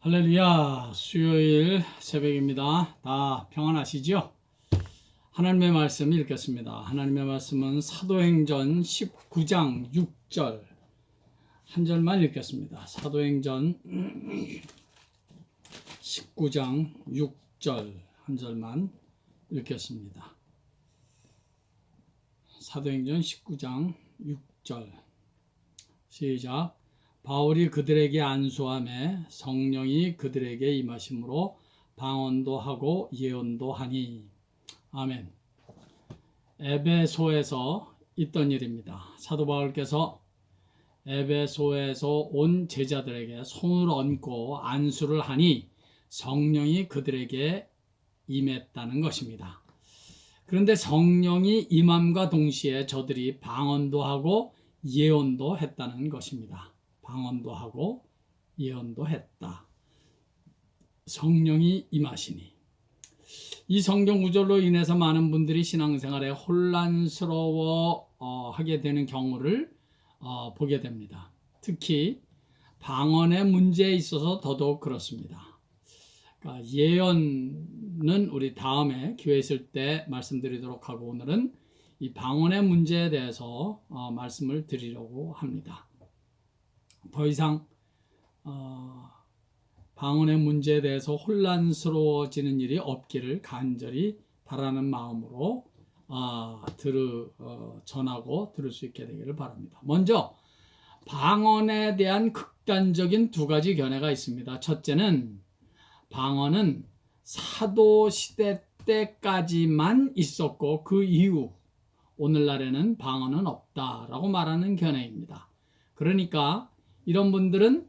할렐루야. 수요일 새벽입니다. 다 평안하시죠? 하나님의 말씀 읽겠습니다. 하나님의 말씀은 사도행전 19장 6절 한 절만 읽겠습니다. 사도행전 19장 6절 한 절만 읽겠습니다. 사도행전 19장 6절 시작. 바울이 그들에게 안수하매 성령이 그들에게 임하심으로 방언도 하고 예언도 하니. 아멘. 에베소에서 있던 일입니다. 사도 바울께서 에베소에서 온 제자들에게 손을 얹고 안수를 하니 성령이 그들에게 임했다는 것입니다. 그런데 성령이 임함과 동시에 저들이 방언도 하고 예언도 했다는 것입니다. 방언도 하고 예언도 했다. 성령이 임하시니. 이 성경 구절로 인해서 많은 분들이 신앙생활에 혼란스러워 하게 되는 경우를 보게 됩니다. 특히 방언의 문제에 있어서 더더욱 그렇습니다. 그러니까 예언은 우리 다음에 기회 있을 때 말씀드리도록 하고, 오늘은 이 방언의 문제에 대해서 말씀을 드리려고 합니다. 더 이상 방언의 문제에 대해서 혼란스러워지는 일이 없기를 간절히 바라는 마음으로 전하고 들을 수 있게 되기를 바랍니다. 먼저 방언에 대한 극단적인 두 가지 견해가 있습니다. 첫째는 방언은 사도시대 때까지만 있었고 그 이후 오늘날에는 방언은 없다라고 말하는 견해입니다. 그러니까 이런 분들은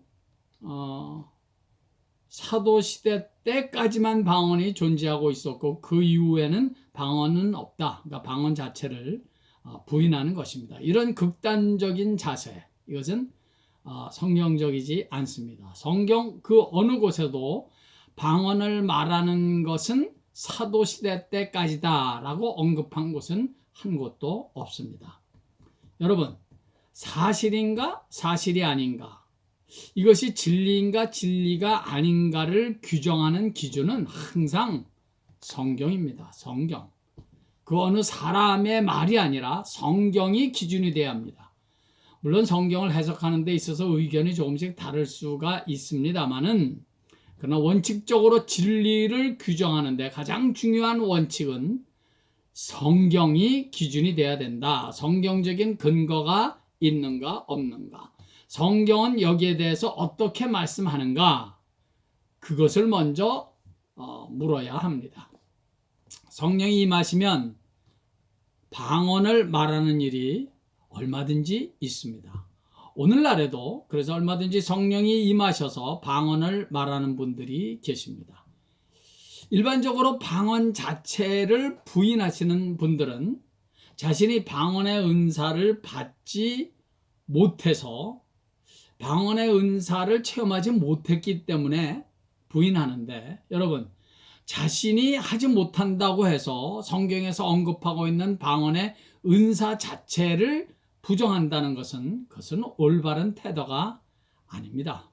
사도시대 때까지만 방언이 존재하고 있었고 그 이후에는 방언은 없다. 그러니까 방언 자체를 부인하는 것입니다. 이런 극단적인 자세, 이것은 성경적이지 않습니다. 성경 그 어느 곳에도 방언을 말하는 것은 사도시대 때까지다라고 언급한 곳은 한 곳도 없습니다. 여러분, 사실인가 사실이 아닌가, 이것이 진리인가 진리가 아닌가를 규정하는 기준은 항상 성경입니다. 성경. 그 어느 사람의 말이 아니라 성경이 기준이 되어야 합니다. 물론 성경을 해석하는 데 있어서 의견이 조금씩 다를 수가 있습니다만은, 그러나 원칙적으로 진리를 규정하는 데 가장 중요한 원칙은 성경이 기준이 되어야 된다. 성경적인 근거가 있는가 없는가, 성경은 여기에 대해서 어떻게 말씀하는가, 그것을 먼저 물어야 합니다. 성령이 임하시면 방언을 말하는 일이 얼마든지 있습니다. 오늘날에도 그래서 얼마든지 성령이 임하셔서 방언을 말하는 분들이 계십니다. 일반적으로 방언 자체를 부인하시는 분들은 자신이 방언의 은사를 받지 못해서 방언의 은사를 체험하지 못했기 때문에 부인하는데, 여러분, 자신이 하지 못한다고 해서 성경에서 언급하고 있는 방언의 은사 자체를 부정한다는 것은 그것은 올바른 태도가 아닙니다.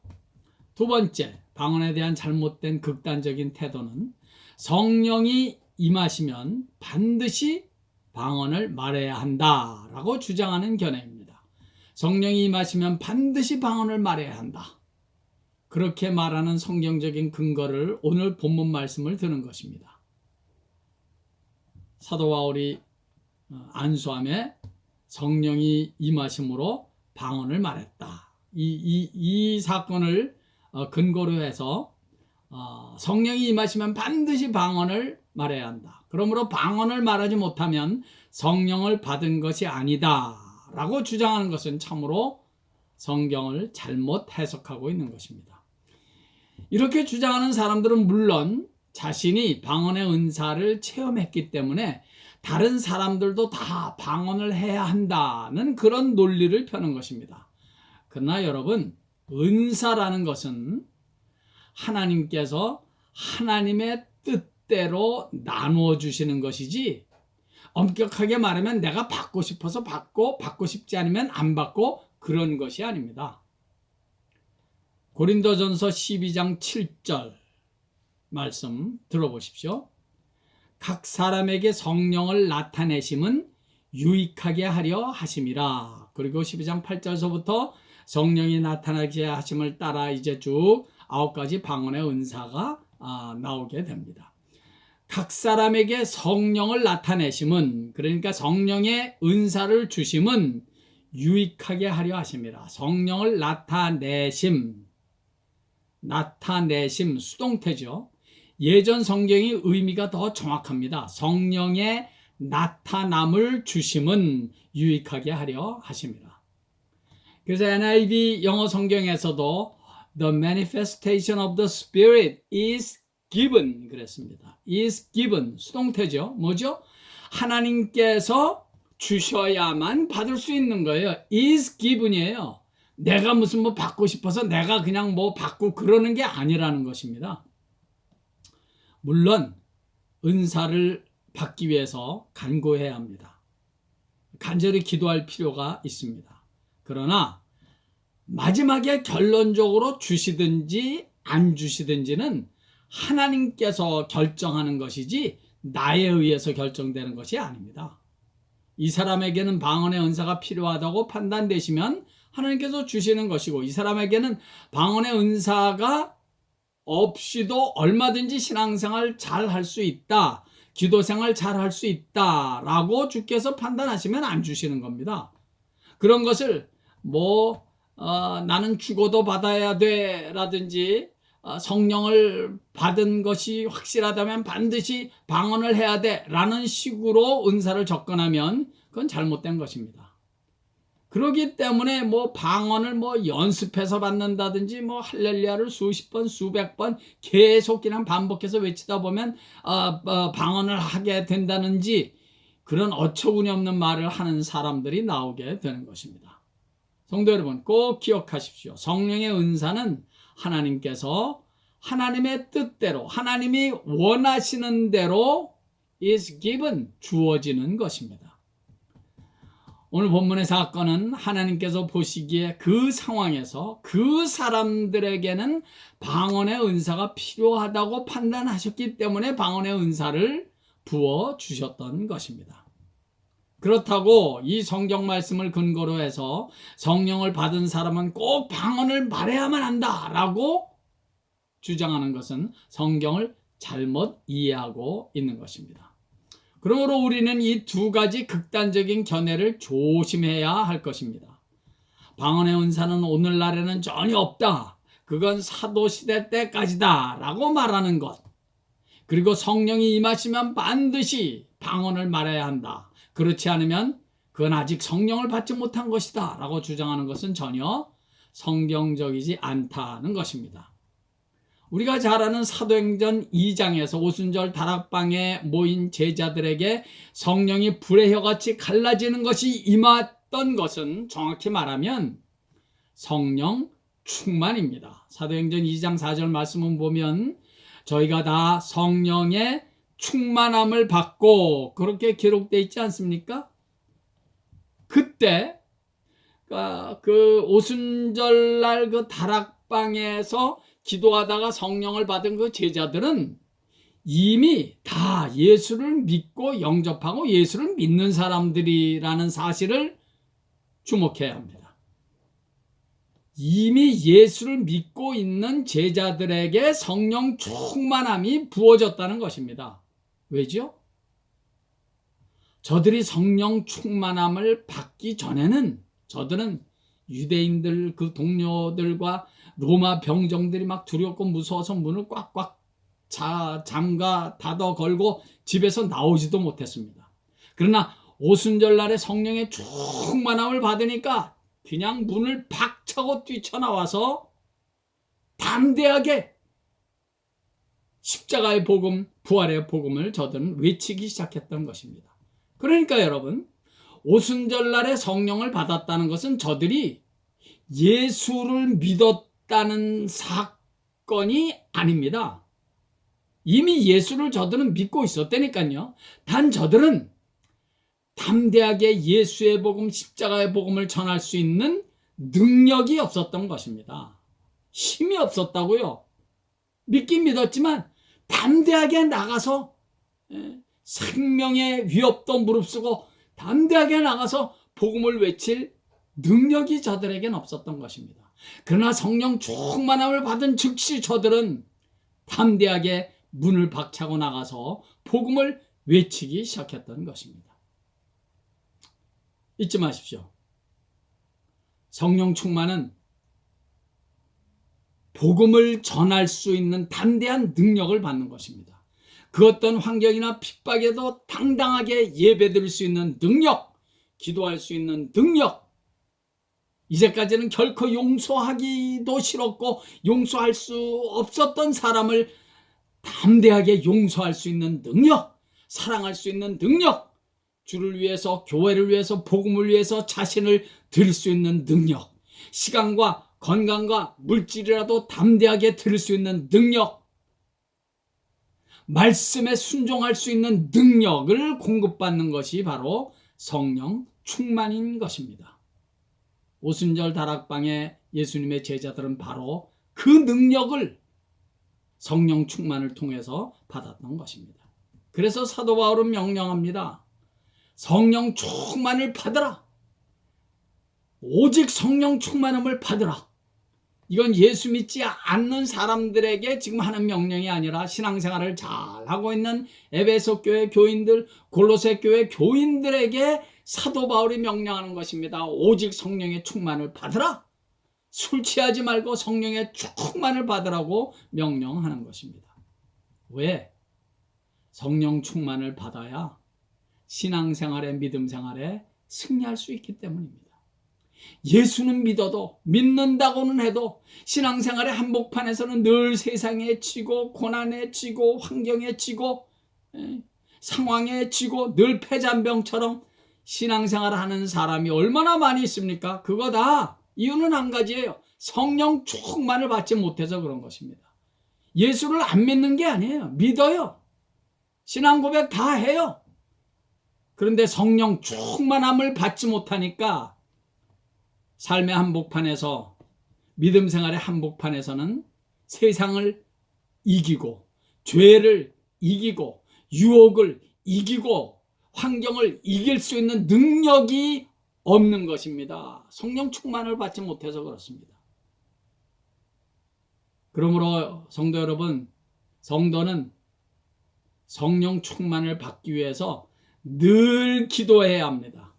두 번째, 방언에 대한 잘못된 극단적인 태도는 성령이 임하시면 반드시 방언을 말해야 한다라고 주장하는 견해입니다. 성령이 임하시면 반드시 방언을 말해야 한다. 그렇게 말하는 성경적인 근거를 오늘 본문 말씀을 드는 것입니다. 사도 바울이 안수함에 성령이 임하심으로 방언을 말했다. 이 사건을 근거로 해서 성령이 임하시면 반드시 방언을 말해야 한다. 그러므로 방언을 말하지 못하면 성령을 받은 것이 아니다 라고 주장하는 것은 참으로 성경을 잘못 해석하고 있는 것입니다. 이렇게 주장하는 사람들은 물론 자신이 방언의 은사를 체험했기 때문에 다른 사람들도 다 방언을 해야 한다는 그런 논리를 펴는 것입니다. 그러나 여러분, 은사라는 것은 하나님께서 하나님의 뜻대로 나누어 주시는 것이지, 엄격하게 말하면 내가 받고 싶어서 받고 싶지 않으면 안 받고 그런 것이 아닙니다. 고린도전서 12장 7절 말씀 들어보십시오. 각 사람에게 성령을 나타내심은 유익하게 하려 하심이라. 그리고 12장 8절서부터 성령이 나타나게 하심을 따라 이제 쭉 9가지 방언의 은사가 나오게 됩니다. 각 사람에게 성령을 나타내심은, 그러니까 성령의 은사를 주심은 유익하게 하려 하심이라. 성령을 나타내심 수동태죠. 예전 성경의 의미가 더 정확합니다. 성령의 나타남을 주심은 유익하게 하려 하심이라. 그래서 NIV 영어 성경에서도 The manifestation of the Spirit is given 그랬습니다. is given 수동태죠. 뭐죠? 하나님께서 주셔야만 받을 수 있는 거예요. is given이에요. 내가 무슨 뭐 받고 싶어서 내가 그냥 뭐 받고 그러는 게 아니라는 것입니다. 물론 은사를 받기 위해서 간구해야 합니다. 간절히 기도할 필요가 있습니다. 그러나 마지막에 결론적으로 주시든지 안 주시든지는 하나님께서 결정하는 것이지 나에 의해서 결정되는 것이 아닙니다. 이 사람에게는 방언의 은사가 필요하다고 판단되시면 하나님께서 주시는 것이고, 이 사람에게는 방언의 은사가 없이도 얼마든지 신앙생활 잘 할 수 있다, 기도생활 잘 할 수 있다라고 주께서 판단하시면 안 주시는 겁니다. 그런 것을 나는 죽어도 받아야 돼 라든지 성령을 받은 것이 확실하다면 반드시 방언을 해야 돼 라는 식으로 은사를 접근하면 그건 잘못된 것입니다. 그렇기 때문에 방언을 연습해서 받는다든지 할렐루야를 수십 번 수백 번 계속 그냥 반복해서 외치다 보면 방언을 하게 된다는지 그런 어처구니 없는 말을 하는 사람들이 나오게 되는 것입니다. 성도 여러분, 꼭 기억하십시오. 성령의 은사는 하나님께서 하나님의 뜻대로, 하나님이 원하시는 대로 is given, 주어지는 것입니다. 오늘 본문의 사건은 하나님께서 보시기에 그 상황에서 그 사람들에게는 방언의 은사가 필요하다고 판단하셨기 때문에 방언의 은사를 부어주셨던 것입니다. 그렇다고 이 성경 말씀을 근거로 해서 성령을 받은 사람은 꼭 방언을 말해야만 한다라고 주장하는 것은 성경을 잘못 이해하고 있는 것입니다. 그러므로 우리는 이 두 가지 극단적인 견해를 조심해야 할 것입니다. 방언의 은사는 오늘날에는 전혀 없다, 그건 사도시대 때까지다 라고 말하는 것, 그리고 성령이 임하시면 반드시 방언을 말해야 한다, 그렇지 않으면 그건 아직 성령을 받지 못한 것이다 라고 주장하는 것은 전혀 성경적이지 않다는 것입니다. 우리가 잘 아는 사도행전 2장에서 오순절 다락방에 모인 제자들에게 성령이 불의 혀같이 갈라지는 것이 임했던 것은 정확히 말하면 성령 충만입니다. 사도행전 2장 4절 말씀을 보면 저희가 다 성령의 충만함을 받고 그렇게 기록되어 있지 않습니까? 그때 그 오순절날 그 다락방에서 기도하다가 성령을 받은 그 제자들은 이미 다 예수를 믿고 영접하고 예수를 믿는 사람들이라는 사실을 주목해야 합니다. 이미 예수를 믿고 있는 제자들에게 성령 충만함이 부어졌다는 것입니다. 왜죠? 저들이 성령 충만함을 받기 전에는 저들은 유대인들 그 동료들과 로마 병정들이 막 두렵고 무서워서 문을 꽉꽉 잠가 닫아 걸고 집에서 나오지도 못했습니다. 그러나 오순절날에 성령의 충만함을 받으니까 그냥 문을 박차고 뛰쳐나와서 담대하게 십자가의 복음, 부활의 복음을 저들은 외치기 시작했던 것입니다. 그러니까 여러분, 오순절날에 성령을 받았다는 것은 저들이 예수를 믿었다는 사건이 아닙니다. 이미 예수를 저들은 믿고 있었다니까요. 단 저들은 담대하게 예수의 복음, 십자가의 복음을 전할 수 있는 능력이 없었던 것입니다. 힘이 없었다고요. 믿긴 믿었지만 담대하게 나가서 생명의 위협도 무릅쓰고 담대하게 나가서 복음을 외칠 능력이 저들에겐 없었던 것입니다. 그러나 성령 충만함을 받은 즉시 저들은 담대하게 문을 박차고 나가서 복음을 외치기 시작했던 것입니다. 잊지 마십시오. 성령 충만은 복음을 전할 수 있는 담대한 능력을 받는 것입니다. 그 어떤 환경이나 핍박에도 당당하게 예배드릴 수 있는 능력, 기도할 수 있는 능력, 이제까지는 결코 용서하기도 싫었고 용서할 수 없었던 사람을 담대하게 용서할 수 있는 능력, 사랑할 수 있는 능력, 주를 위해서, 교회를 위해서, 복음을 위해서 자신을 드릴 수 있는 능력, 시간과 건강과 물질이라도 담대하게 드릴 수 있는 능력, 말씀에 순종할 수 있는 능력을 공급받는 것이 바로 성령 충만인 것입니다. 오순절 다락방의 예수님의 제자들은 바로 그 능력을 성령 충만을 통해서 받았던 것입니다. 그래서 사도 바울은 명령합니다. 성령 충만을 받으라. 오직 성령 충만함을 받으라. 이건 예수 믿지 않는 사람들에게 지금 하는 명령이 아니라 신앙생활을 잘하고 있는 에베소 교회 교인들, 골로새 교회 교인들에게 사도 바울이 명령하는 것입니다. 오직 성령의 충만을 받으라. 술 취하지 말고 성령의 충만을 받으라고 명령하는 것입니다. 왜? 성령 충만을 받아야 신앙생활에, 믿음생활에 승리할 수 있기 때문입니다. 예수는 믿어도, 믿는다고는 해도 신앙생활의 한복판에서는 늘 세상에 지고, 고난에 지고, 환경에 지고, 상황에 지고, 늘 패잔병처럼 신앙생활을 하는 사람이 얼마나 많이 있습니까? 그거 다 이유는 한 가지예요. 성령 충만을 받지 못해서 그런 것입니다. 예수를 안 믿는 게 아니에요. 믿어요. 신앙 고백 다 해요. 그런데 성령 충만함을 받지 못하니까 삶의 한복판에서, 믿음 생활의 한복판에서는 세상을 이기고, 죄를 이기고, 유혹을 이기고, 환경을 이길 수 있는 능력이 없는 것입니다. 성령 충만을 받지 못해서 그렇습니다. 그러므로 성도 여러분, 성도는 성령 충만을 받기 위해서 늘 기도해야 합니다.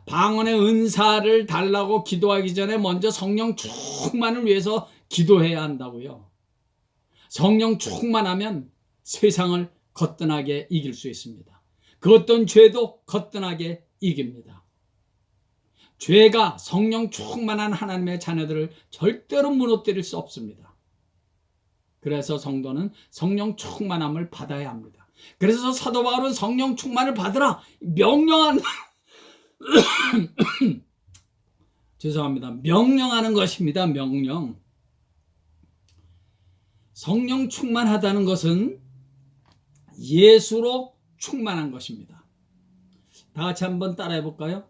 방언의 은사를 달라고 기도하기 전에 먼저 성령 충만을 위해서 기도해야 한다고요. 성령 충만하면 세상을 거뜬하게 이길 수 있습니다. 그 어떤 죄도 거뜬하게 이깁니다. 죄가 성령 충만한 하나님의 자녀들을 절대로 무너뜨릴 수 없습니다. 그래서 성도는 성령 충만함을 받아야 합니다. 그래서 사도 바울은 성령 충만을 받으라 명령한 죄송합니다. 명령하는 것입니다. 명령. 성령 충만하다는 것은 예수로 충만한 것입니다. 다 같이 한번 따라해 볼까요?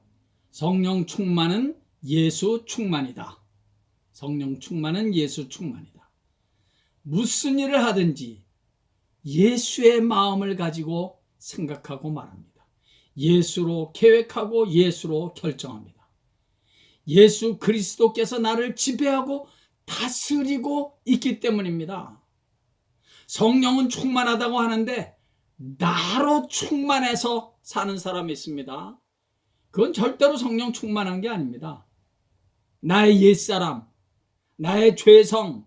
성령 충만은 예수 충만이다. 성령 충만은 예수 충만이다. 무슨 일을 하든지 예수의 마음을 가지고 생각하고 말합니다. 예수로 계획하고 예수로 결정합니다. 예수 그리스도께서 나를 지배하고 다스리고 있기 때문입니다. 성령은 충만하다고 하는데 나로 충만해서 사는 사람이 있습니다. 그건 절대로 성령 충만한 게 아닙니다. 나의 옛사람, 나의 죄성,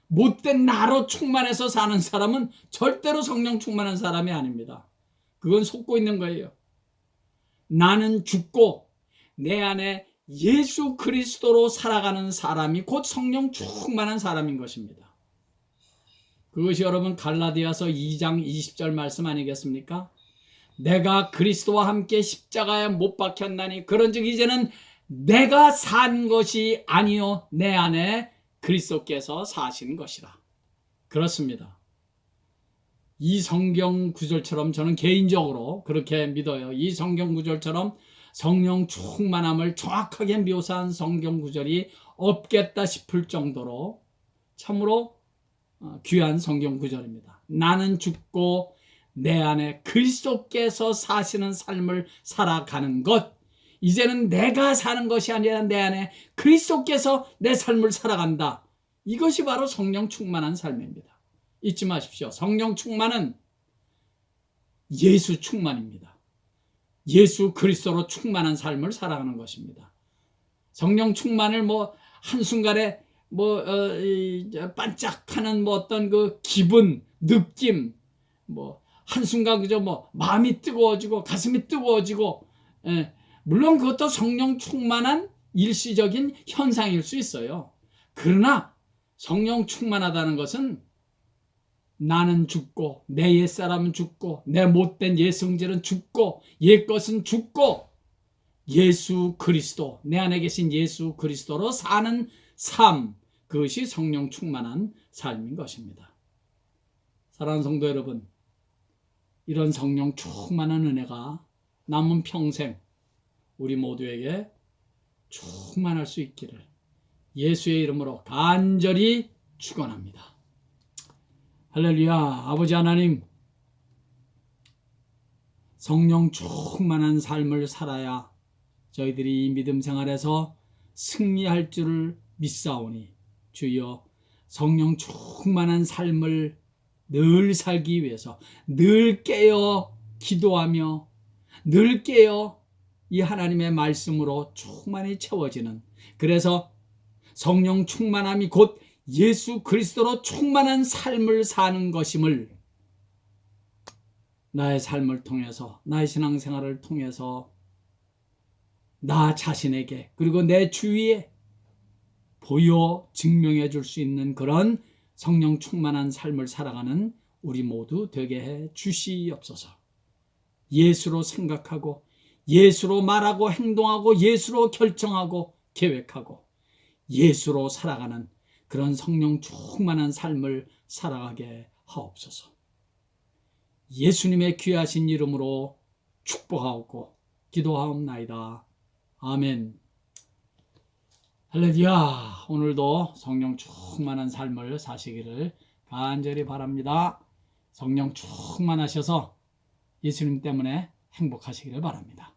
못된 나로 충만해서 사는 사람은 절대로 성령 충만한 사람이 아닙니다. 그건 속고 있는 거예요. 나는 죽고 내 안에 예수 그리스도로 살아가는 사람이 곧 성령 충만한 사람인 것입니다. 그것이 여러분 갈라디아서 2장 20절 말씀 아니겠습니까? 내가 그리스도와 함께 십자가에 못 박혔나니 그런즉 이제는 내가 산 것이 아니요 내 안에 그리스도께서 사신 것이라. 그렇습니다. 이 성경 구절처럼 저는 개인적으로 그렇게 믿어요. 이 성경 구절처럼 성령 충만함을 정확하게 묘사한 성경 구절이 없겠다 싶을 정도로 참으로 귀한 성경 구절입니다. 나는 죽고 내 안에 그리스도께서 사시는 삶을 살아가는 것, 이제는 내가 사는 것이 아니라 내 안에 그리스도께서 내 삶을 살아간다. 이것이 바로 성령 충만한 삶입니다. 잊지 마십시오. 성령 충만은 예수 충만입니다. 예수 그리스도로 충만한 삶을 살아가는 것입니다. 성령 충만을 한순간에 반짝하는 어떤 그 기분, 느낌, 한순간 그저 마음이 뜨거워지고 가슴이 뜨거워지고, 물론 그것도 성령 충만한 일시적인 현상일 수 있어요. 그러나 성령 충만하다는 것은 나는 죽고 내 옛사람은 죽고 내 못된 옛성질은 죽고 옛것은 죽고 예수 그리스도, 내 안에 계신 예수 그리스도로 사는 삶, 그것이 성령 충만한 삶인 것입니다. 사랑하는 성도 여러분, 이런 성령 충만한 은혜가 남은 평생 우리 모두에게 충만할 수 있기를 예수의 이름으로 간절히 축원합니다. 할렐루야. 아버지 하나님, 성령 충만한 삶을 살아야 저희들이 이 믿음 생활에서 승리할 줄을 믿사오니 주여, 성령 충만한 삶을 늘 살기 위해서 늘 깨어 기도하며 늘 깨어 이 하나님의 말씀으로 충만히 채워지는, 그래서 성령 충만함이 곧 예수 그리스도로 충만한 삶을 사는 것임을 나의 삶을 통해서, 나의 신앙생활을 통해서 나 자신에게 그리고 내 주위에 보여 증명해 줄 수 있는 그런 성령 충만한 삶을 살아가는 우리 모두 되게 해 주시옵소서. 예수로 생각하고 예수로 말하고 행동하고 예수로 결정하고 계획하고 예수로 살아가는 그런 성령 충만한 삶을 살아가게 하옵소서. 예수님의 귀하신 이름으로 축복하옵고 기도하옵나이다. 아멘. 할렐루야. 오늘도 성령 충만한 삶을 사시기를 간절히 바랍니다. 성령 충만하셔서 예수님 때문에 행복하시기를 바랍니다.